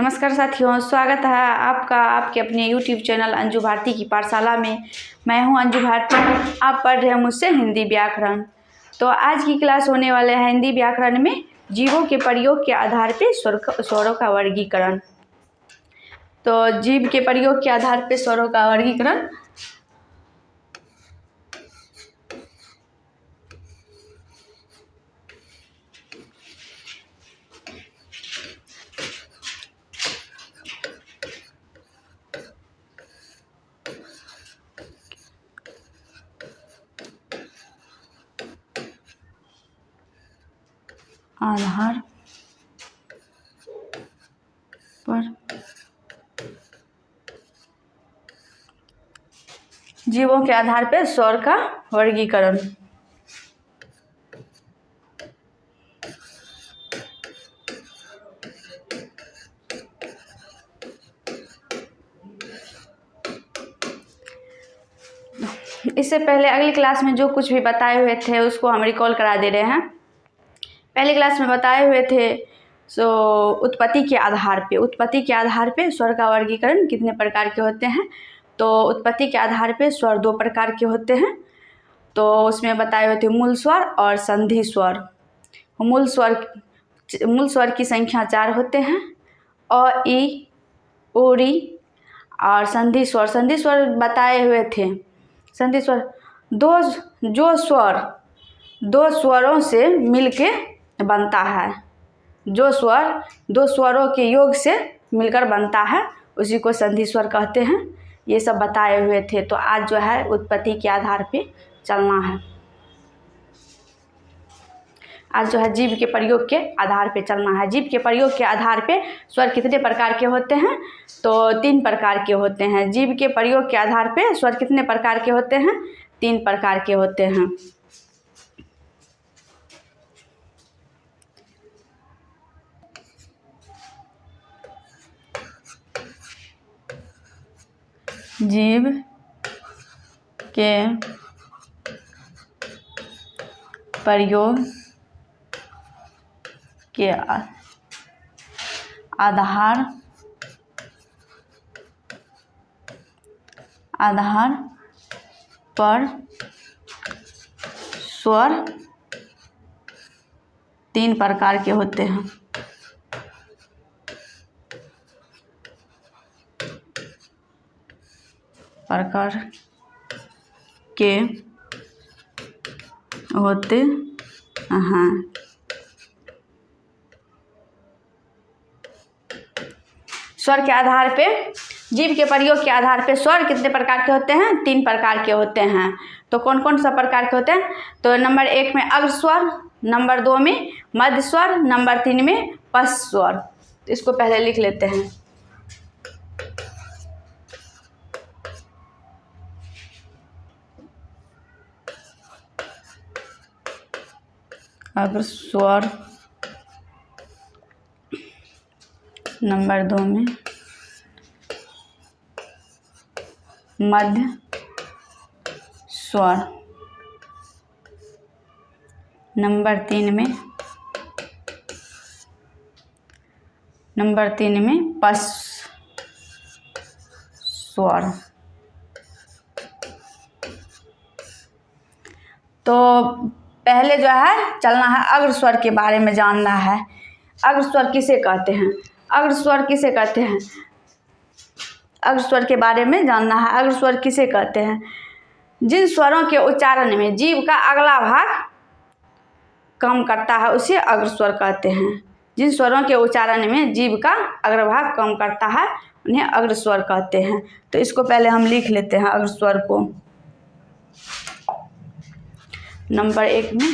नमस्कार साथियों, स्वागत है आपका आपके अपने YouTube चैनल अंजू भारती की पाठशाला में। मैं हूं अंजू भारती। आप पढ़ रहे हैं मुझसे हिंदी व्याकरण। तो आज की क्लास होने वाले हैं हिंदी व्याकरण में जीवों के प्रयोग के आधार पे स्वरों का वर्गीकरण। तो जीव के प्रयोग के आधार पे स्वरों का वर्गीकरण। आधार पर जीवों के आधार पर स्वर का वर्गीकरण। इससे पहले अगली क्लास में जो कुछ भी बताए हुए थे उसको हम रिकॉल करा दे रहे हैं। पहले क्लास में बताए हुए थे उत्पत्ति के आधार पे स्वर का वर्गीकरण कितने प्रकार के होते हैं। तो उत्पत्ति के आधार पे स्वर दो प्रकार के होते हैं। तो उसमें बताए हुए थे मूल स्वर और संधि स्वर। मूल स्वर की संख्या 4 होते हैं, अ, ई, उ, री। और संधि स्वर बताए हुए थे। संधि स्वर दो स्वरों से मिलके बनता है। जो स्वर दो स्वरों के योग से मिलकर बनता है उसी को संधि स्वर कहते हैं। ये सब बताए हुए थे। तो आज जो है उत्पत्ति के आधार पे चलना है। आज जो है जीव के प्रयोग के आधार पे चलना है। जीव के प्रयोग के आधार पे स्वर कितने प्रकार के होते हैं। तो 3 प्रकार के होते हैं। जीव के प्रयोग के आधार पे स्वर कितने प्रकार के होते हैं। 3 प्रकार के होते हैं। जीव के प्रयोग के आधार पर स्वर 3 प्रकार के होते हैं। प्रकार के होते हैं। स्वर के आधार पे जीव के प्रयोग के आधार पे स्वर कितने प्रकार के होते हैं। 3 प्रकार के होते हैं। तो कौन कौन सा प्रकार के होते हैं। तो नंबर 1 में अग्र स्वर, नंबर 2 में मध्य स्वर, नंबर 3 में पश्च स्वर। इसको पहले लिख लेते हैं। अग्र स्वर, नंबर 2 में मध्य स्वर, नंबर 3 में पश्च स्वर। तो पहले जो है चलना है अग्र स्वर के बारे में जानना है। अग्र स्वर किसे कहते हैं। अग्र स्वर के बारे में जानना है। अग्र स्वर किसे कहते हैं। जिन स्वरों के उच्चारण में जीभ का अगला भाग काम करता है उसे अग्र स्वर कहते हैं। जिन स्वरों के उच्चारण में जीभ का अग्रभाग काम करता है उन्हें अग्र स्वर कहते हैं। तो इसको पहले हम लिख लेते हैं अग्र स्वर को। नंबर 1 में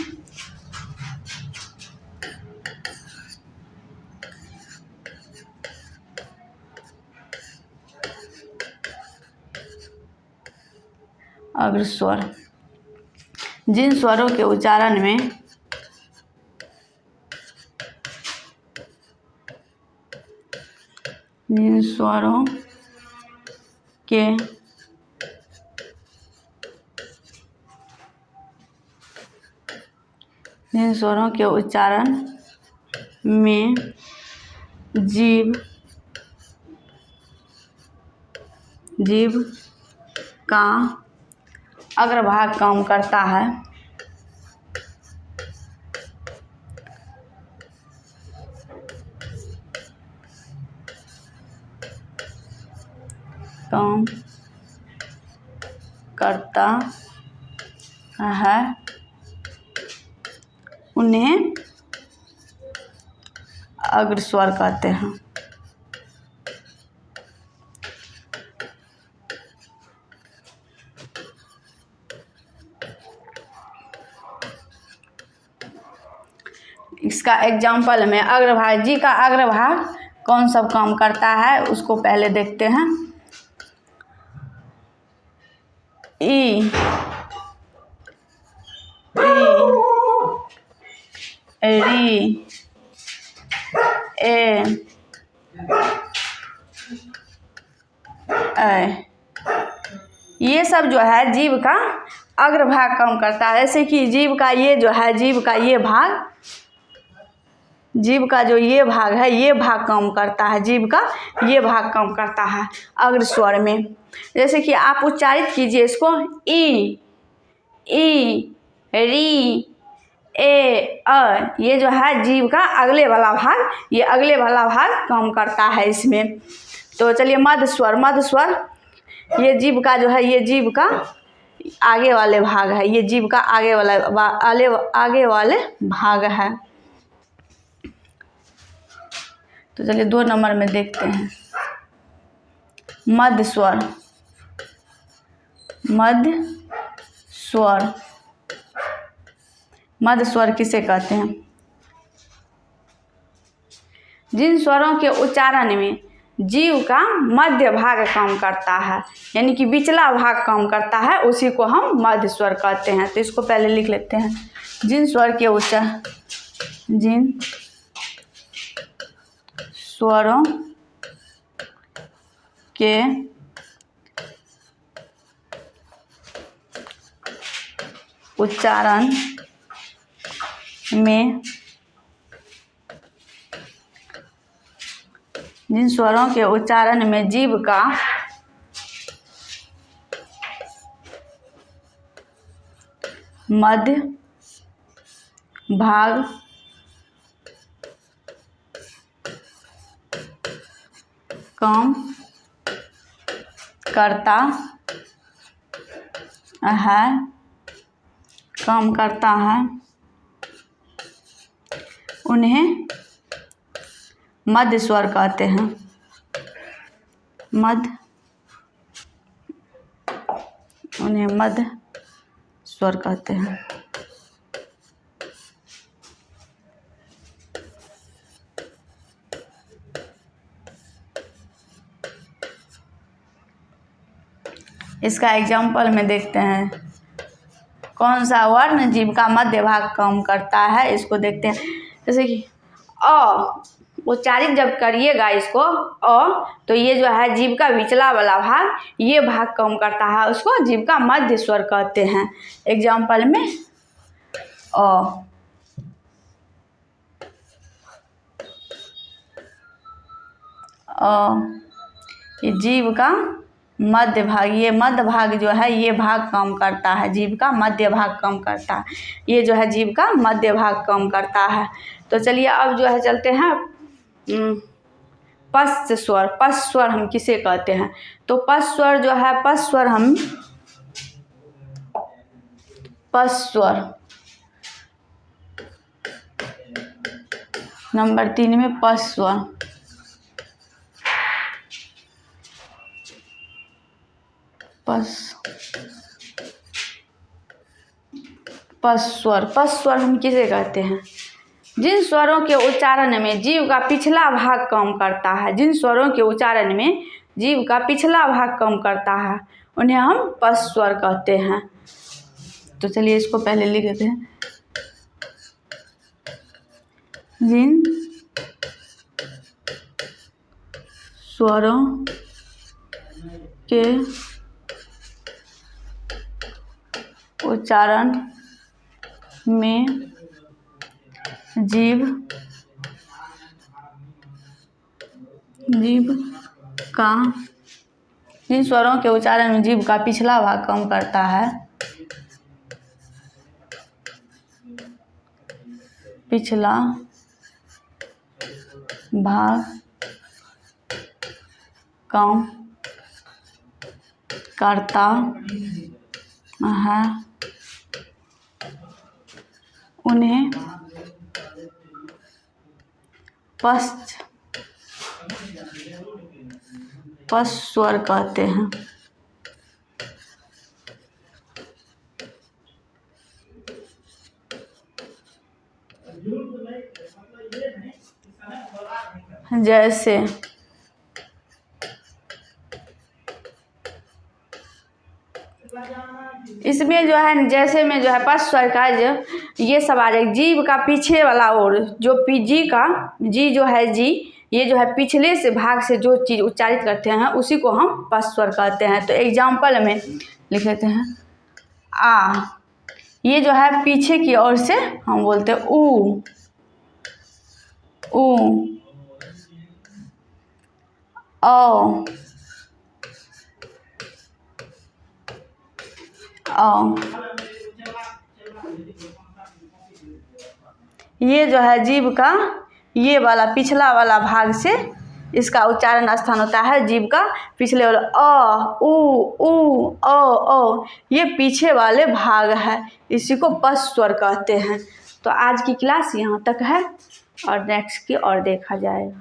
अग्र स्वर, जिन स्वरों के उच्चारण में जिन स्वरों के उच्चारण में जीभ जीभ का अग्रभाग काम करता है। काम करता है, उन्हें अग्रस्वर कहते हैं। इसका एग्जाम्पल में अग्रभाग, जी का अग्रभाग कौन सब काम करता है उसको पहले देखते हैं। ई, री, ए, ऐ, ये सब जो है जीभ का अग्रभाग काम करता है। जैसे कि जीभ का ये जो है, जीभ का ये भाग, जीभ का जो ये भाग है, ये भाग काम करता है, जीभ का ये भाग काम करता है अग्रस्वर में। जैसे कि आप उच्चारित कीजिए इसको, ई, री, ए, अ, ये जो है जीभ का अगले वाला भाग, ये अगले वाला भाग काम करता है इसमें। तो चलिए मध्य स्वर, मध्य स्वर ये जीभ का जो है, ये जीभ का आगे वाले भाग है, ये जीभ का आगे वाले भाग है। तो चलिए 2 नंबर में देखते हैं मध्य स्वर। मध्य स्वर, मध्य स्वर किसे कहते हैं? जिन स्वरों के उच्चारण में जीव का मध्य भाग काम करता है, यानी कि बिचला भाग काम करता है, उसी को हम मध्य स्वर कहते हैं। तो इसको पहले लिख लेते हैं। जिन स्वर के जिन स्वरों के उच्चारण में, जिन स्वरों के उच्चारण में जीभ का मध्य भाग काम करता है, उन्हें मध्य स्वर कहते हैं। उन्हें मध्य स्वर कहते हैं। इसका एग्जाम्पल में देखते हैं, कौन सा वर्ण जीभ का मध्य भाग काम करता है, इसको देखते हैं। जैसे कि अ, उच्चारित जब करिएगा इसको अ, तो ये जो है जीभ का विचला वाला भाग, ये भाग काम करता है, उसको जीभ का मध्य स्वर कहते हैं। एग्जाम्पल में अ, ये जीभ का मध्य भाग, ये मध्य भाग जो है ये भाग काम करता है, जीभ का मध्य भाग काम करता है, ये जो है जीभ का मध्य भाग काम करता है। तो चलिए अब जो है चलते हैं पश्च स्वर। पश्च स्वर हम किसे कहते हैं? तो पश्च स्वर जो है, पश्च स्वर हम पश्च स्वर नंबर 3 में पश्च स्वर, पश्च स्वर हम किसे कहते हैं? जिन स्वरों के उच्चारण में जीव का पिछला भाग काम करता है, जिन स्वरों के उच्चारण में जीव का पिछला भाग काम करता है, उन्हें हम पश्च स्वर कहते हैं। तो चलिए इसको पहले लिख देते हैं। जिन स्वरों के उच्चारण में जीभ का जिन स्वरों के उच्चारण में जीभ का पिछला भाग काम करता है, पिछला भाग काम करता है, उन्हें पश्च स्वर कहते हैं। जैसे इसमें जो है जैसे में जो है पश्च स्वर का जो ये सब आ जाएगा। जीभ का पीछे वाला ओर जो जी जो है जी, ये जो है पिछले से भाग से जो चीज़ उच्चारित करते हैं उसी को हम पश्च स्वर कहते हैं। तो एग्जाम्पल में लिख लेते हैं आ, ये जो है पीछे की ओर से हम बोलते हैं ऊ, औ, ये जो है जीभ का ये वाला पिछला वाला भाग से इसका उच्चारण स्थान होता है जीभ का पिछले वाला अ उ औ, ये पीछे वाले भाग है, इसी को पश्च स्वर कहते हैं। तो आज की क्लास यहाँ तक है और नेक्स्ट की और देखा जाएगा।